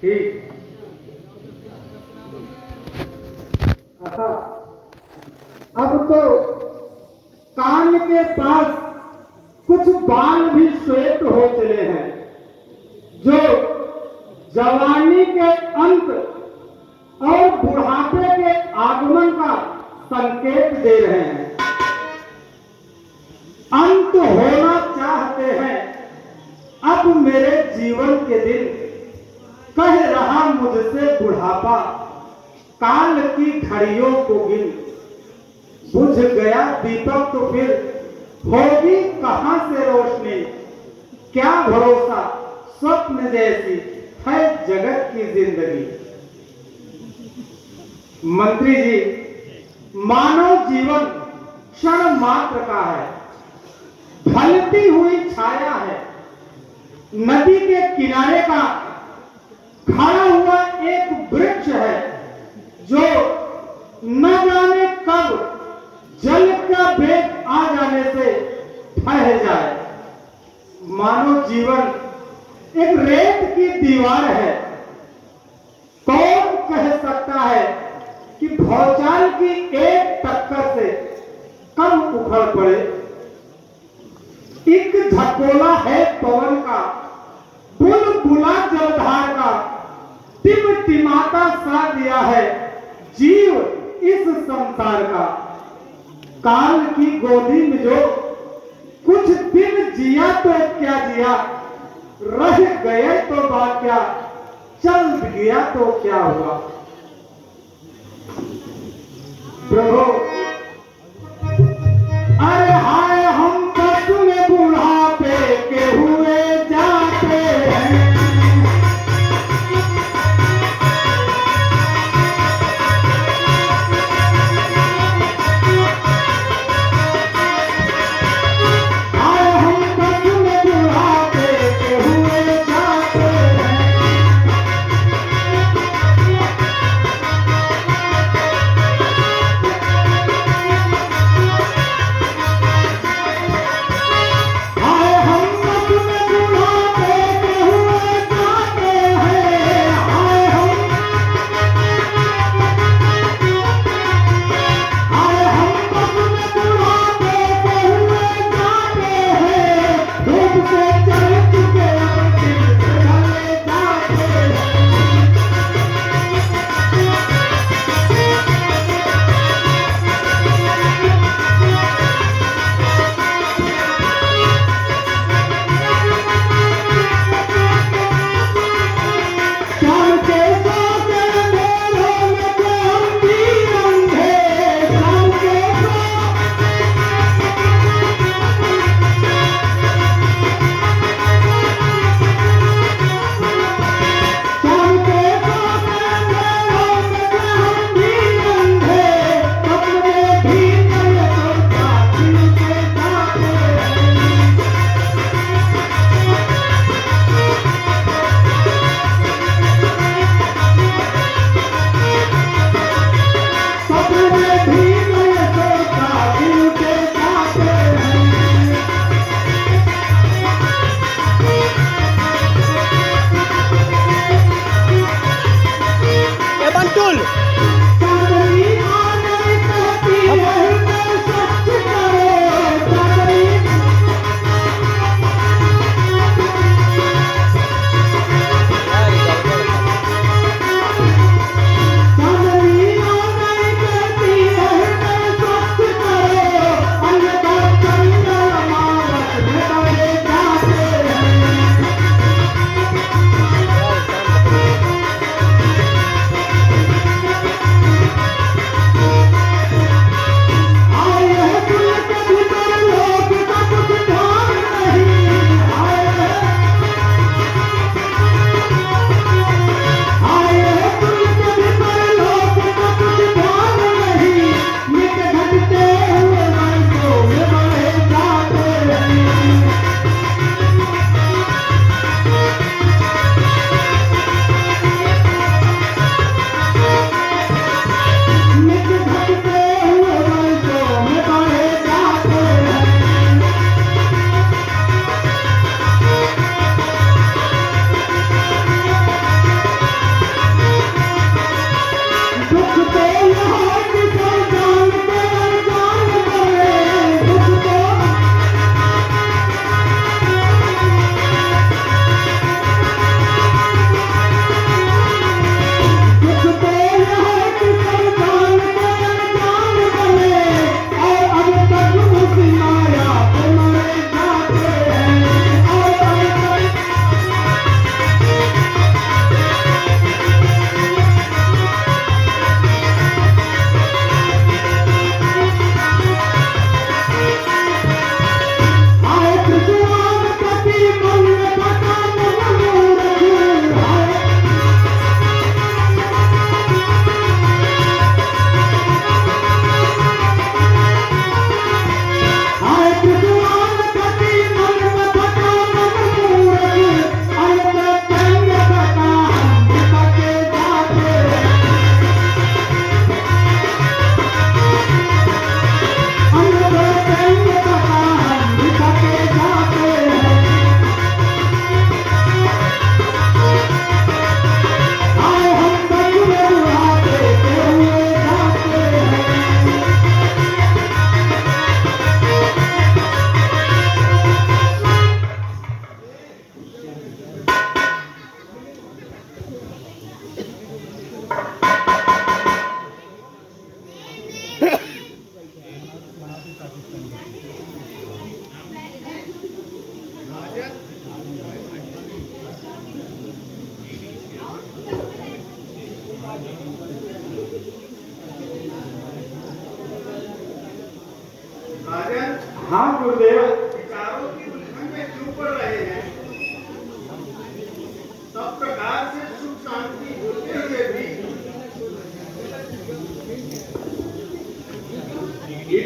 ठीक। अब तो कान के पास कुछ बाल भी श्वेत हो चले हैं, जो जवानी के अंत और बुढ़ापे के आगमन का संकेत दे रहे हैं। अंत होना चाहते हैं अब मेरे जीवन के दिन, कह रहा मुझसे बुढ़ापा काल की घड़ियों को गिन। बुझ गया दीपक तो फिर होगी कहां से रोशनी, क्या भरोसा स्वप्न जैसी है जगत की जिंदगी। मंत्री जी, मानव जीवन क्षण मात्र का है, ढलती हुई छाया है। नदी के किनारे का खड़ा हुआ एक वृक्ष है, जो न जाने कब जल का वेग आ जाने से ढह जाए। मानव जीवन एक रेत की दीवार है। कौन कह सकता है कि भौचाल की एक टक्कर से कम उखड़ पड़े। एक झकोला है पवन का, बुलबुला जलधार का, टिमटिमाता सा दिया है जीव इस संसार का। काल की गोदी में जो कुछ दिन जिया तो क्या जिया, रह गए तो बात क्या, चल गया तो क्या हुआ। प्रभु, अरे हाय हम बस में बुढ़ापे के हुए जाते हैं।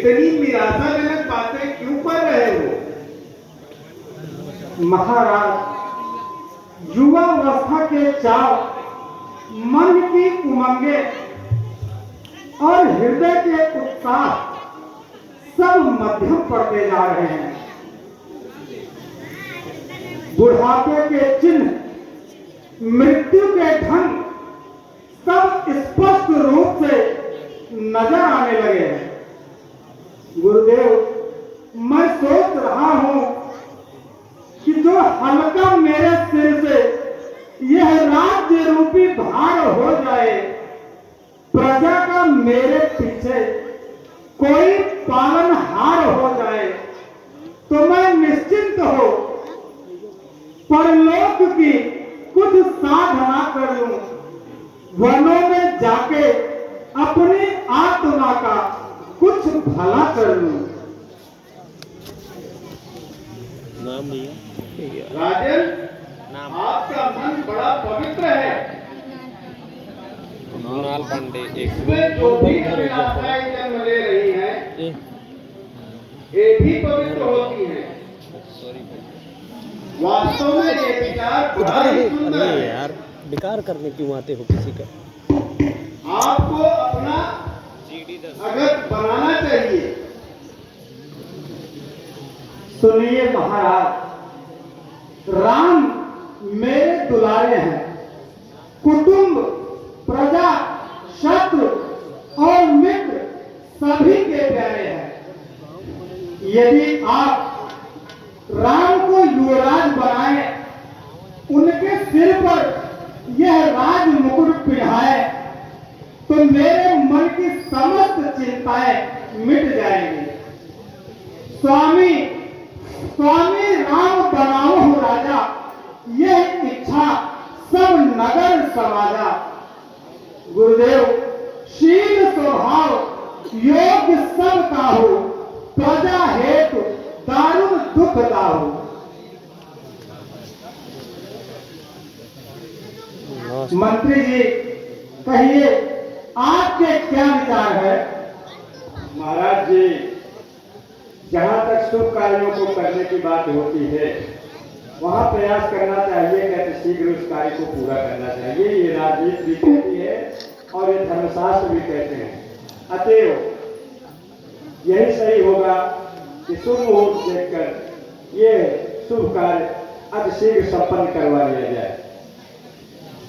इतनी निराशाजनक बातें क्यों कर रहे हो? महाराज, युवावस्था के चाव, मन की उमंगे और हृदय के उत्साह सब मध्यम पड़ते जा रहे हैं। बुढ़ापे के चिन्ह, मृत्यु के ढंग सब स्पष्ट रूप से नजर आने लगे हैं। गुरुदेव, मैं सोच रहा हूं कि जो हल्का मेरे सिर से यह राज्य रूपी भार हो जाए, प्रजा का मेरे पीछे कोई पालनहार हो जाए, तो मैं निश्चिंत हो परलोक की कुछ साधना कर लूं, वनों में जाके अपनी आत्मा का कुछ भला कर लूं। नाम नहीं है राजन, नाम आपका मन बड़ा पवित्र है। कुणाल पांडे एक इसमें जो भी अभिलाषाएं जन्म ले रही हैं, ये भी पवित्र होती हैं। वास्तव में ये विचार बड़ा ही सुंदर अरे है। यार, बेकार करने क्यों आते हो किसी का? आपको अपना अगत बनाना चाहिए। सुनिए महाराज, राम मेरे दुलारे हैं। कुटुंब, प्रजा, शत्रु और मित्र सभी के प्यारे हैं। यदि आप राम को युवराज बनाए, उनके सिर पर यह राज मुकुट पिढ़ाए, तो मेरे मन की समस्त चिंताएं मिट जाएंगी। स्वामी स्वामी राम बनाओ हो राजा, यह इच्छा सब नगर समाजा। गुरुदेव, शील स्वभाव योग्य सब का हो, प्रजा हेतु दारुण दुख दाहो। मंत्री जी, कहिए आपके क्या विचार है? महाराज जी, जहाँ तक शुभ कार्यों को करने की बात होती है, वहाँ प्रयास करना चाहिए कि शीघ्र उस कार्य को पूरा करना चाहिए। ये राजनीति भी कहती है और ये धर्मशास्त्र भी कहते हैं। अतएव यही सही होगा कि शुभ मुहूर्त देखकर ये शुभ कार्य अतिशीघ्र संपन्न करवा लिया जाए।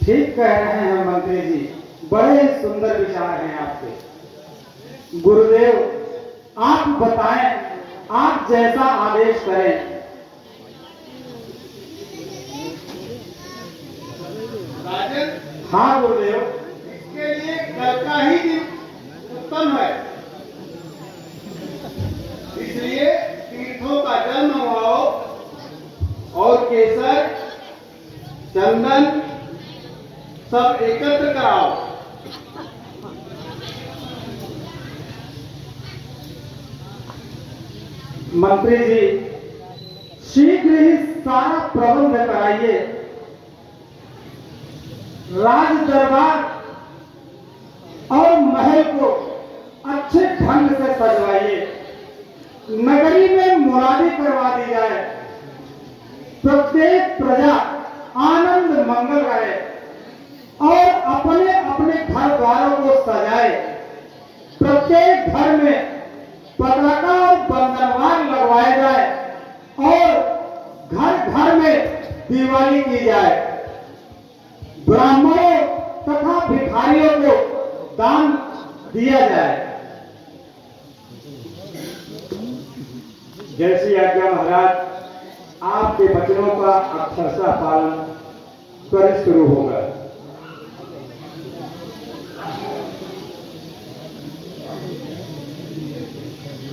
ठीक कह रहे हैं मंत्री जी, बड़े सुंदर विचार हैं आपके। गुरुदेव, आप बताएं, आप जैसा आदेश करें। राजन, हाँ गुरुदेव। इसके लिए कल का ही दिन उत्तम है। इसलिए तीर्थों का जल मंगवाओ और केसर, चंदन सब एकत्र कराओ। मंत्री जी, शीघ्र ही सारा प्रबंध कराइए। राज दरबार और महल को अच्छे ढंग से सजवाइए। नगरी में मुरादी करवा दी जाए। प्रत्येक प्रजा आनंद मंगल रहे और अपने अपने घर द्वारों को सजाए। प्रत्येक घर में पताका और बंधनवार लगवाए जाए और घर घर में दिवाली की जाए। ब्राह्मणों तथा भिखारियों को दान दिया जाए। जैसी आज्ञा महाराज, आपके वचनों का अक्षरशः पालन त्वरित शुरू होगा।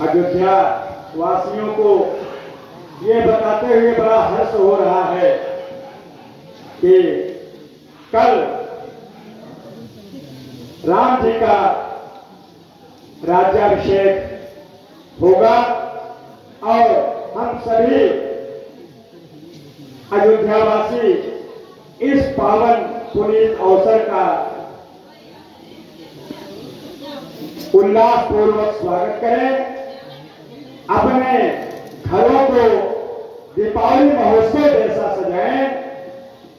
अयोध्या वासियों को ये बताते हुए बड़ा हर्ष हो रहा है कि कल राम जी का राज्याभिषेक होगा और हम सभी अयोध्यावासी इस पावन पुनीत अवसर का उल्लास पूर्वक स्वागत करें अपने घरों को दीपावली महोत्सव जैसा सजाएं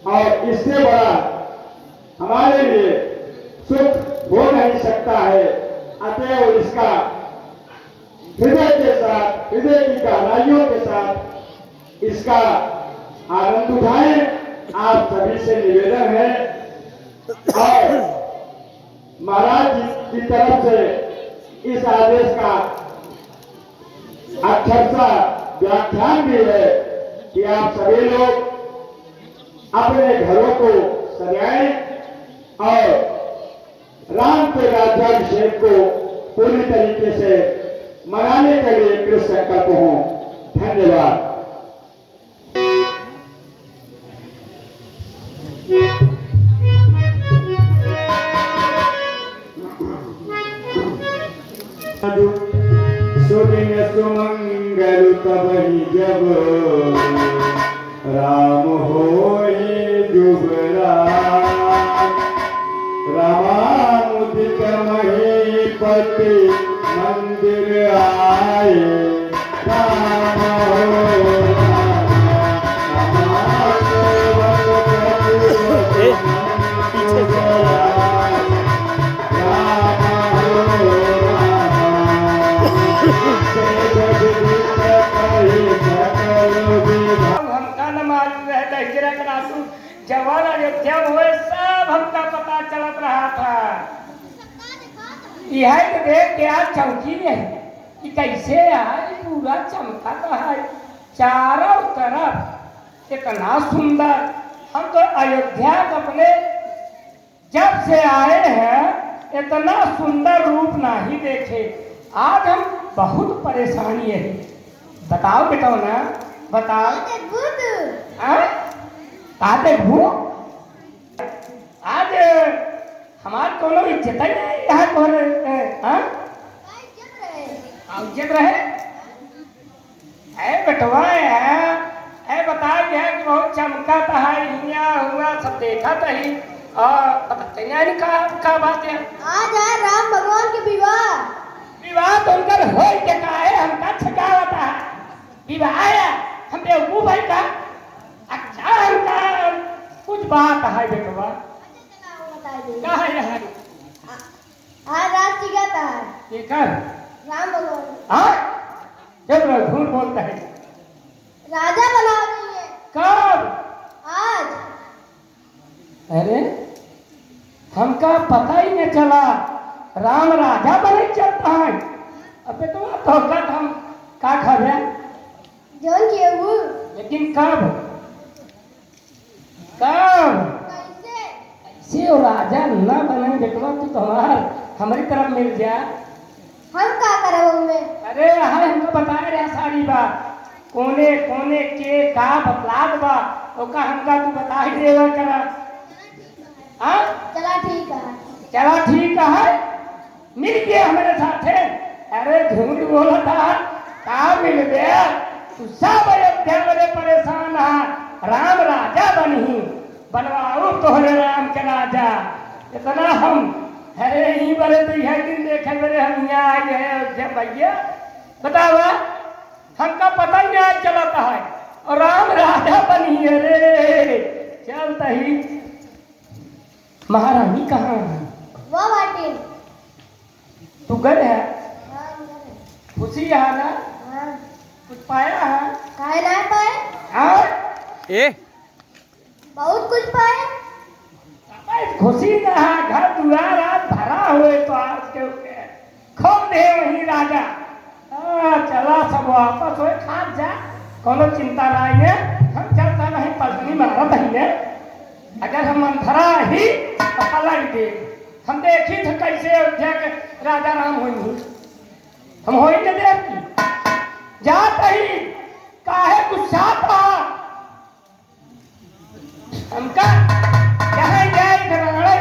और इससे बड़ा हमारे लिए सुख हो नहीं सकता है। अतएव इसका हृदय के साथ, हृदय की गहराइयों के साथ इसका आनंद उठाएं। आप सभी से निवेदन है और महाराज जी की तरफ से इस आदेश का अक्षरशः व्याख्यान भी है कि आप सभी लोग अपने घरों को सजाएं और राम के राज्याभिषेक को पूरी तरीके से मनाने के लिए कृत संकल्प हों। धन्यवाद। सुदिन सुमंगल तब ही जब राम होए जुबराज, रामानुदित महीपति मंदिर आए, राम हो हमका न मालूम है दशहरा का नासू जवान अयोध्या हुए सब हमका पता चलत रहा था। यह तो देख के आज चौकी में है कि कैसे आज पूरा चमका तो है चारों तरफ इतना सुंदर। हम तो अयोध्या अपने जब से आए हैं इतना सुंदर रूप नहीं देखे। आज हम बहुत परेशानी है। बताओ बेटा ना बताओ आते भूत आज हमारे कोनो इज्जत ही नहीं यहाँ कौन इज्जत रहे है बेटवा है बता गया कि बहुत चमका है यहाँ हुआ सब देखा था ही और बताते नहीं का बात है। आज है राम भगवान के विवाह। विवाह तो उनका हो क्या है हमका छकावता है विवाह है हम बेवकूफ है का अच्छा हमका कुछ बात है बेटवा क्या है यहाँ आज रात टिकट है ये कर राम भगवान हाँ जब झूठ बोलता है राजा बना रही है। कब आज अरे हमका पता ही नहीं चला राम राजा बने चलता है। अबे तो कद हम का खबे जौन के वो लेकिन कब कब कैसे ऐसे वो राजा न बने बेटवा तू हमारी तरफ मिल जा। हम का करब में अरे हाँ हमको बताया रहा सारी बात कोने कोने के का बतलात बा तो का हमका तू बता ही देगा करा हाँ चला ठीक है। चला ठीक है मिल गया हमारे साथ है। अरे झूठ बोला था का मिल गया तू सब अयोध्या बड़े परेशान है राम राजा बनी बनवाओ तोहरे राम के राजा इतना हम अरे ही बड़े तो यह दिन देखे मेरे हम यहाँ आए हैं अयोध्या भैया बताओ हमका पता ही नहीं चलता है और राम राजा बनी अरे चलता ही महारानी कहाँ है वो बाटी तू गए है हाँ उधर खुशी है ना है। हाँ कुछ पाया है काहे ना पाए हाँ ए बहुत कुछ पाए। अबे खुशी ना है घर दुआर आज भरा हुए तो आज के खोल दे वही राजा चला सब वापस हो खा जा कोनो चिंता नहीं है हम चलता नहीं पत्नी मारत ही ने अगर हम मंथरा ही तो पलट दे हम देखी थे कैसे अयोध्या के राजा राम हुई हम हो ही नहीं देखी जात ही काहे गुस्सा था हमका कहे जाए राणा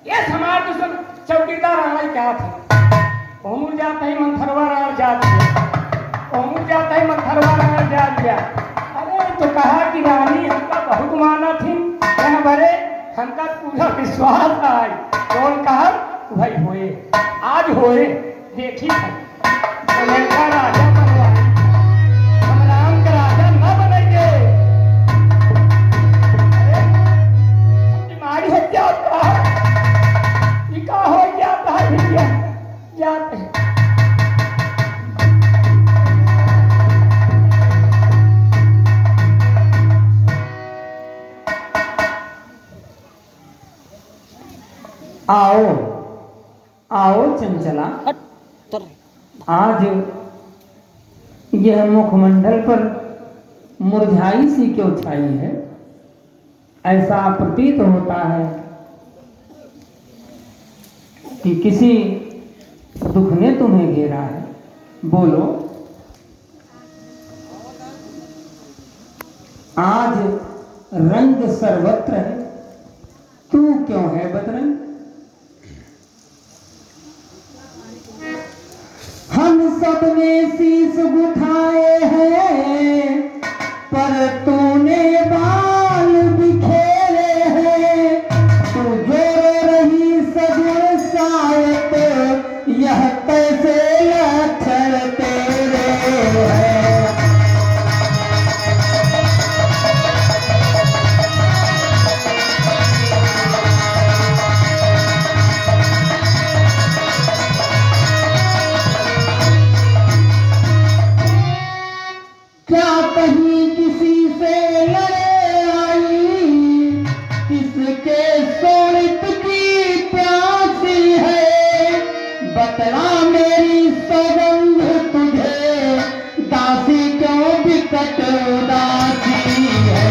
ये समाज दुश्मन चौकीदार राणा क्या थे ओमुर जाता ही मंथरवा राण जा दिया ओमुर जाता ही मंथरवा राण जा दिया। अरे तो कहा कि रानी हमका बहुत माना थी यहाँ बड़े हमका पूरा विश्वास है कौन कहा भाई होए आज होए देखी था लंका राजा बनवाई, हम राम का राजा न बनेंगे। अरे बीमारी हो जाता है, ये का हो जाता है भैया, जाते हैं। आओ आओ चंचला, हट तर आज यह मुखमंडल पर मुरझाई सी क्यों छाई है? ऐसा प्रतीत होता है कि किसी दुख ने तुम्हें घेरा है। बोलो, आज रंग सर्वत्र है, तू क्यों है बदरंग? हम सब ने शीश उठाए हैं, पर तूने बाल बिखेरे हैं। तू जो रही सजन सायत, यह कैसे लक्षण तेरे हैं? क्या कहीं किसी से लड़े आई, किसके सोनित की प्यासी है? बतला मेरी सौगंध तुझे, दासी क्यों बिकट उदासी है?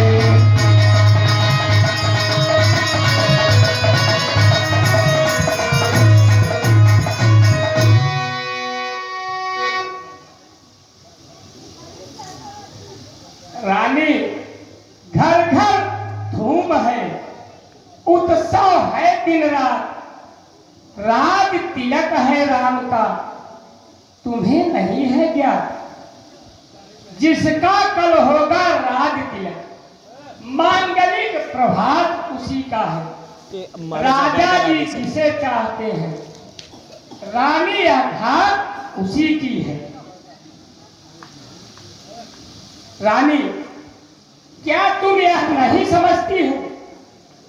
रानी, घर घर धूम है, उत्सव है दिन रात, राज तिलक है राम का, तुम्हें नहीं है ज्ञात? जिसका कल होगा राज तिलक, मांगलिक प्रभात उसी का है। के राजा जी जिसे चाहते हैं, रानी आघात उसी की है। रानी, क्या तुम यह नहीं समझती हो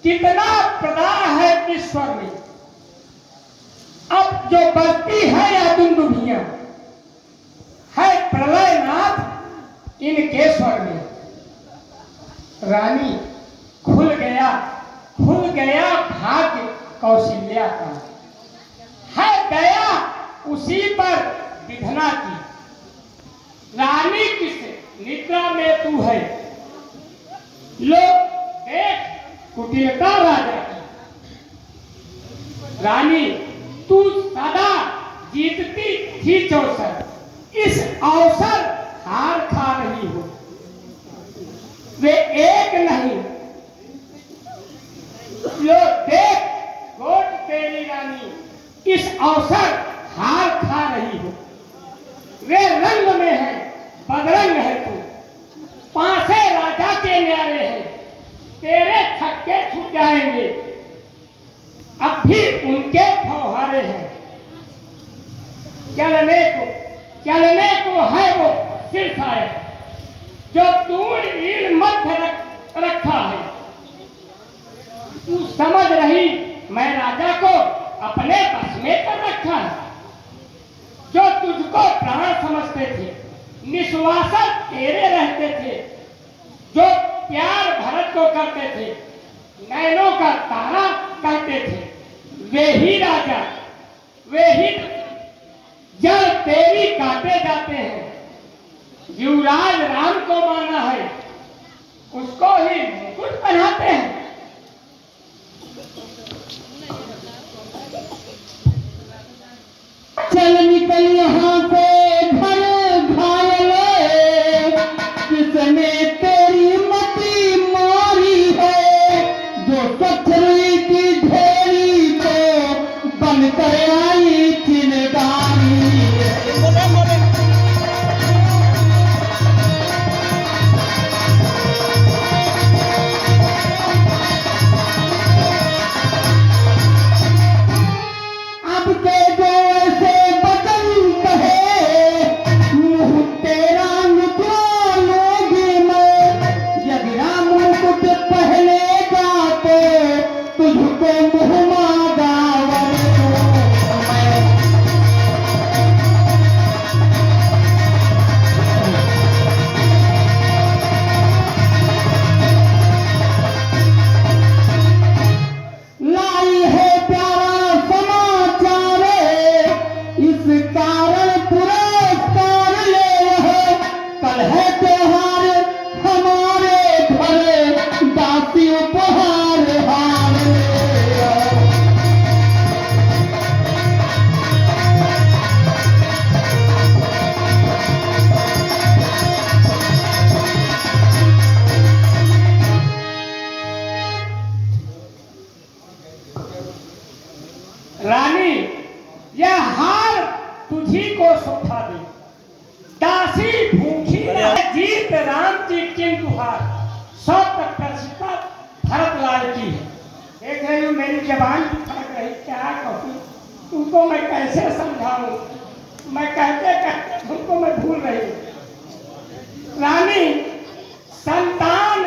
कितना प्रदान है ईश्वर में? अब जो बसती है यह दुंदुभियां है प्रलयनाथ इनके स्वर में। रानी, खुल गया भाग्य कौशल्या का, है दया उसी पर विधना की। रानी किसे निद्रा में तू है, लोग देख कुटिलता राजा की। रानी, तू सदा जीतती थी चौसर, इस अवसर हार खा रही हो। वे एक नहीं, लोग देख गोट तेरी रानी, इस अवसर हार खा रही हो। वे रंग में है, बदरंग है तू, पांसे राजा के न्यारे हैं, तेरे छक्के छूट जाएंगे, अब भी उनके फौहारे हैं। चलने को है वो सिर खाए, जो दूर ईल मध्य रखा है। तू समझ रही मैं राजा को अपने बस में कर रखा है। जो तुझको प्राण समझते थे, निश्वासन तेरे रहते थे, जो प्यार भरत को करते थे, नैनों का तारा कहते थे, वे ही राजा, वे ही जल तेरी काटे जाते हैं। युवराज राम को माना है, उसको ही मुकुट पहनाते हैं। चल निकल यहाँ से घर घायले, किसने तेरी मती मारी है? जो कचरी की ढेरी को बन कर आई चिनगारी। 100% भरतलाल की है। देख रही हूँ मेरी जबान भी फट रही, क्या कहूँ तुमको मैं कैसे समझाऊं, मैं कहते कहते तुमको मैं भूल रही हूँ। रानी, संतान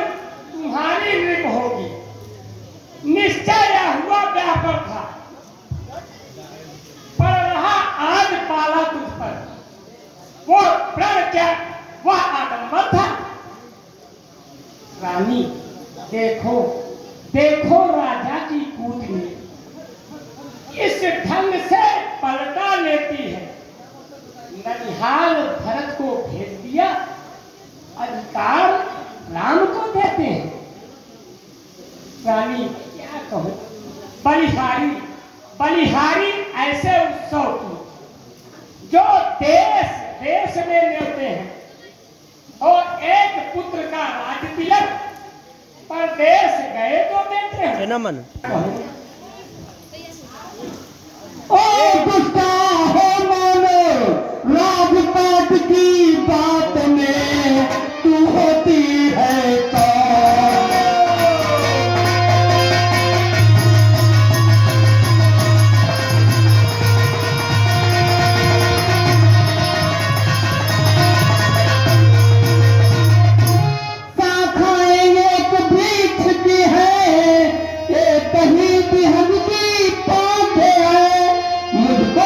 तुम्हारी नृप होगी, निश्चय यह हुआ ब्याह पर था, पर रहा आज पाला तुझ पर, वो प्रण क्या वह आडंबर था। रानी देखो देखो राजा की कूटनी इस ढंग से पलटा लेती है। ननिहाल भरत को भेज दिया, अधिकार राम को देते हैं। रानी क्या कहूं, बलिहारी बलिहारी ऐसे उत्सव की जो देश देश में लेते हैं, और एक पुत्र का राज तिलक परदेश गए तो देते हैं। है ना मन ओ गुस्ताखो मानो, राजपाट की बात में तू होती है कौन? शाखाएं एक वृक्ष की है, ये कहीं भी हमकी पौधे है, मुझको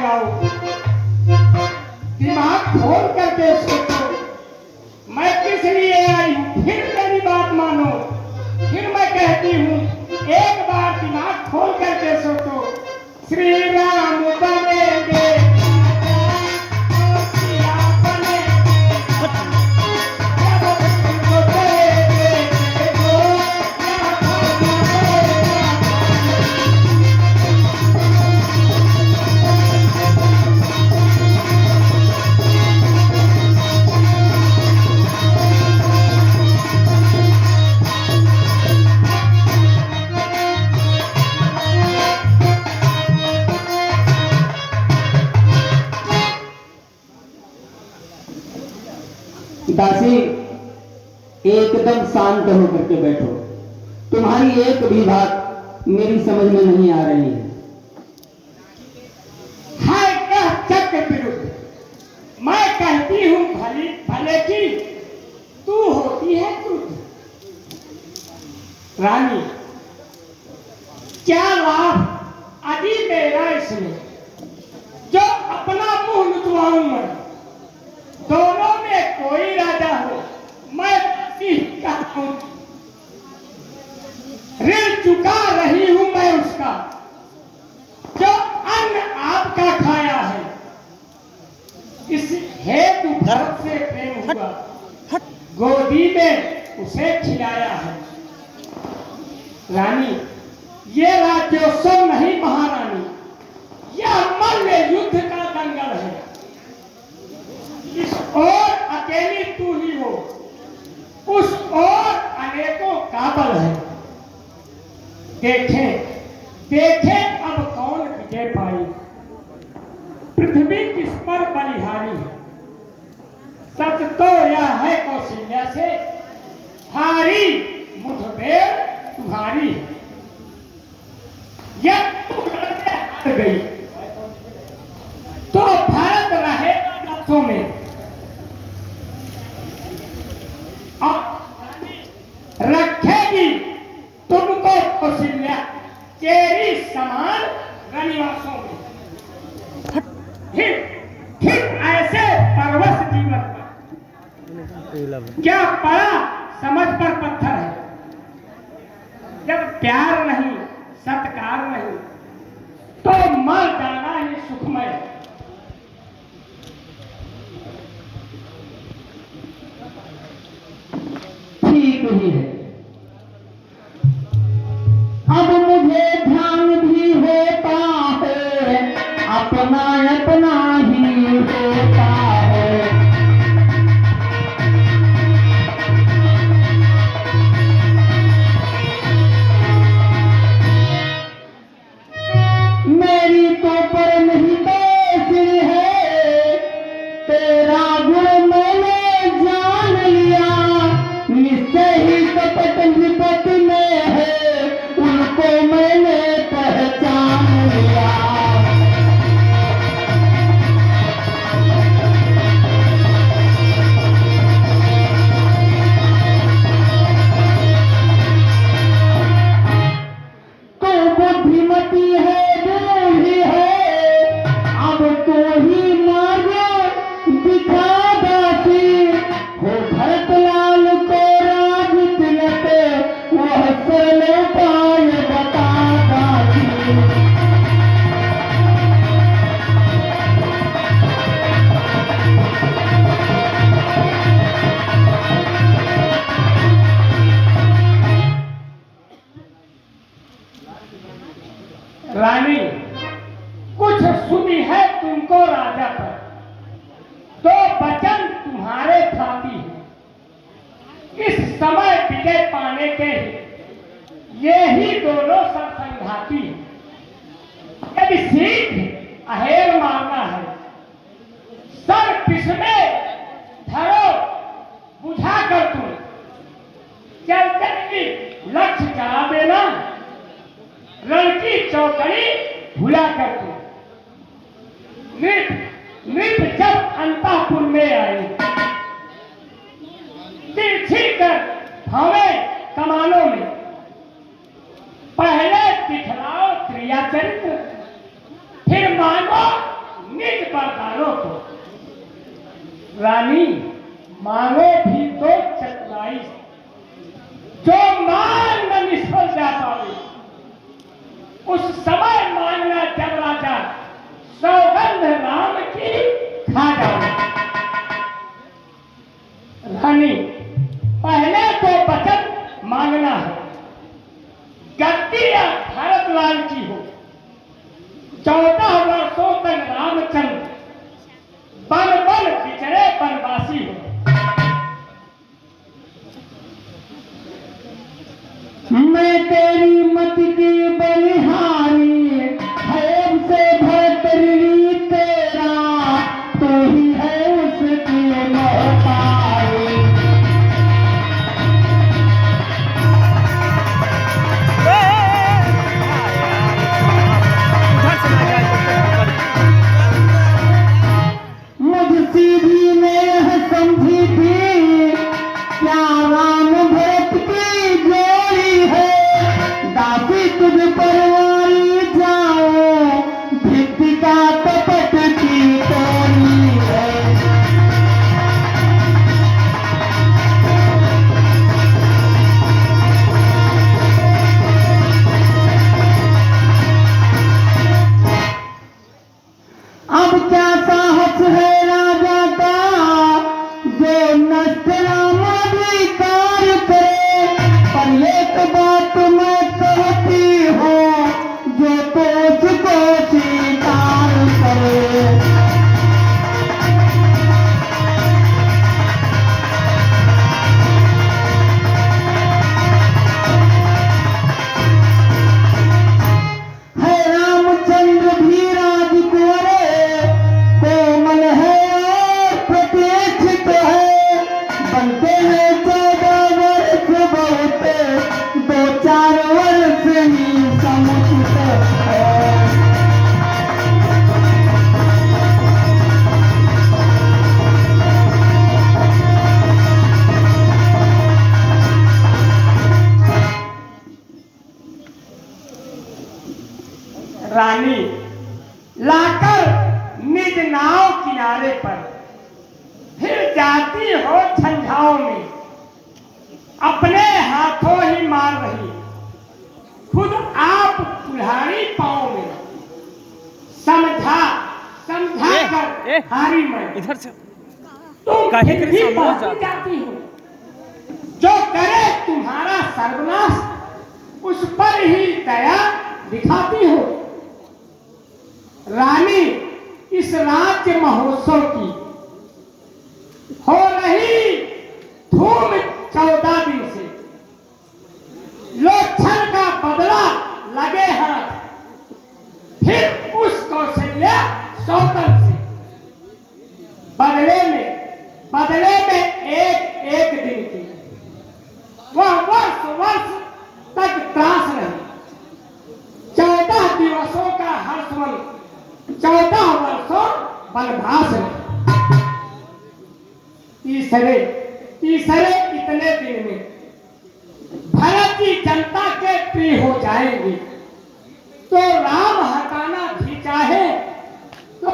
जाओ, दिमाग खोल करके सोचो मैं किस लिए आई हूं, फिर मेरी बात मानो। फिर मैं कहती हूं एक बार दिमाग खोल करके सोचो। श्री राम बनेंगे दासी, एकदम शांत होकर के बैठो। तुम्हारी एक भी बात मेरी समझ में नहीं आ रही है। है क्या चक्र विरुद्ध, मैं कहती हूं भले भले की, तू होती है क्रुद्ध। रानी, क्या लाभ अभी मेरा इसमें, जो अपना मुंह लुटवाऊं मैं। दोनों में कोई राजा हो, मैं हूं, ऋण चुका रही हूं मैं उसका, जो अन्न आपका खाया है। इस हेतु भरत से प्रेम हुआ, गोदी में उसे खिलाया है। रानी, ये राज्योत्सव नहीं महारानी, यह मल्ल युद्ध का दंगल है। इस ओर अकेली तू ही हो, उस ओर अनेकों काबल है। देखें देखें अब कौन विजय पाई, पृथ्वी किस पर बलिहारी है। सच तो यह है कौशल्या से, हारी मुठभेड़ तुम्हारी है। यह तू लड़के हार गई तो भारत रहेगा लफ्जों में। रखेगी तुमको कौशल्या चेरी समान रनिवासों में। फिर ऐसे परवश जीवन पर क्या पड़ा समझ पर पत्थर है। जब प्यार नहीं सत्कार नहीं तो मर जाना ही सुखमय है। ठीक ही है। अब मुझे ध्यान भी होता है, अपना अपना ही होता है। मेरी तो पर नहीं बेसिर है, तेरा गुण मैंने जान लिया। निश्चय ही कपट विपत में है, उनको मैंने पहचान लिया। तो बुद्धिमती है बूढ़ी है, अब तो ही मार्ग दिखा दासी। हो भरतलाल को राज तिलक, वह सरल उपाय बता दासी। रानी, कुछ सुनी है तुमको राजा पर, तो वचन तुम्हारे थाती है। इस समय विजय पाने के ये ही दोनों सरसंघाती हैं। यदि सीध अहेर मारना है, सर पिसने धरो बुझा कर तुम, चलते ही लक्ष्य चला देना, रण की चौकड़ी भुला कर तुम। नृप जब अंतःपुर में आई, तिरछी कर हमें कमानों में, पहले दिखलाओ क्रिया चरित्र, फिर मांगो निज बरदानों को। रानी मांगो भी तो चतुराई, जो मांग न निष्फल जा पावे, उस समय मांगना जब राजा सौगंध राम की खा जाओ। रानी पहले तो वचन मांगना है, गद्दी या भारत लाल की हो। 14 वर्षों तक रामचंद्र बन बन बिछड़े बनवासी हो। मैं तेरी मत की बलिहारी, है से भरतरी तेरा, तू ही है उसकी मोहतारी। मुझ सीधी ने यह समझी थी, क्या राम भरत की जोड़ी है, दासी तुझ परवारी जाओ, भित्ति का कपट की तोड़ी है। अब क्या साहस है राजा का, जो नष्ट राम अधिकार करे, पर एक बात मैं कहती हूँ, जो तो उसको स्वीकार करे। है रामचंद्र भी राजकुंवरे, कोमल है और प्रतिष्ठित है, बनते हैं 14 वर्ष बहुते, 2-4 वर्ष ही समुचित है। रानी लाकर निज नाव किनारे पर, फिर जाती हो झंझाओं में, अपने हाथों ही मार रही, खुद आप कुल्हाड़ी पाँव में। समझा समझा कर हारी मैं, इधर से तुम काहे फिर करे भी सामने पहुंच जाती हो। जो करे तुम्हारा सर्वनाश, उस पर ही दया दिखाती हो। रानी इस राज्य महोत्सव की हो रही धूम 14 दिन से, लोच्छन का बदला लगे हाथ, फिर उस कौशल्या सौतन से बदले में एक दिन की वह वर्ष तक त्रास रही। 14 दिवसों का हर्षवन, 14 वर्षों वनवास रही। तीसरे इतने दिन में भारत की जनता के प्रिय हो जाएंगे, तो राम हटाना भी चाहे तो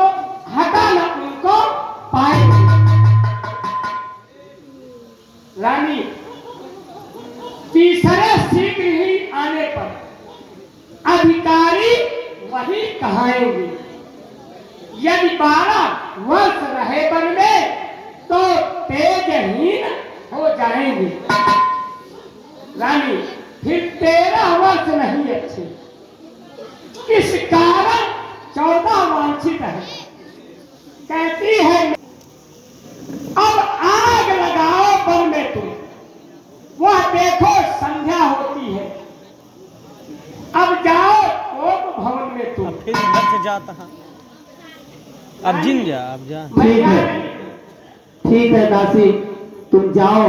हटाना उनको पाएंगे। रानी तीसरे शीघ्र ही आने पर अधिकारी वही कहाएंगे। यदि 12 वर्ष रहे वन में तो तेजहीन हो जाएंगे। रानी फिर 13 वर्ष नहीं अच्छे, इस कारण 14 वांछित है। कहती है अब आग लगाओ वन में तुम, वह देखो संध्या होती है, अब जाओ कोप भवन में तुम। अब फिर इधर से जाता है, अब जिन जा, अब जा। ठीक है दासी, तुम जाओ,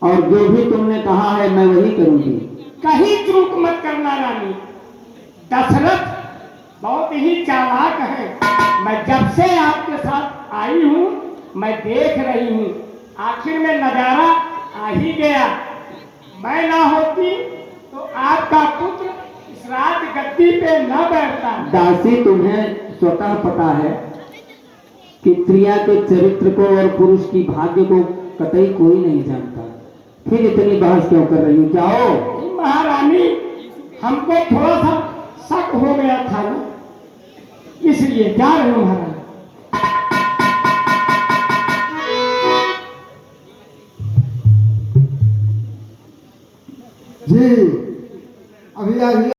और जो भी तुमने कहा है मैं वही करूंगी। कहीं चूक मत करना रानी। दशरथ बहुत ही चालाक है। मैं जब से आपके साथ आई हूँ मैं देख रही हूँ, आखिर में नजारा आ ही गया। मैं ना होती तो आपका पुत्र इस राज गद्दी पे न बैठता। दासी तुम्हें स्वतः पता है कि स्त्रियां के चरित्र को और पुरुष की भाग्य को कतई कोई नहीं जानता, फिर इतनी बहस क्यों कर रही हो? जाओ। महारानी, हमको थोड़ा सा शक हो गया था ना, इसलिए जा रहे हो महारानी। जी अभी अभी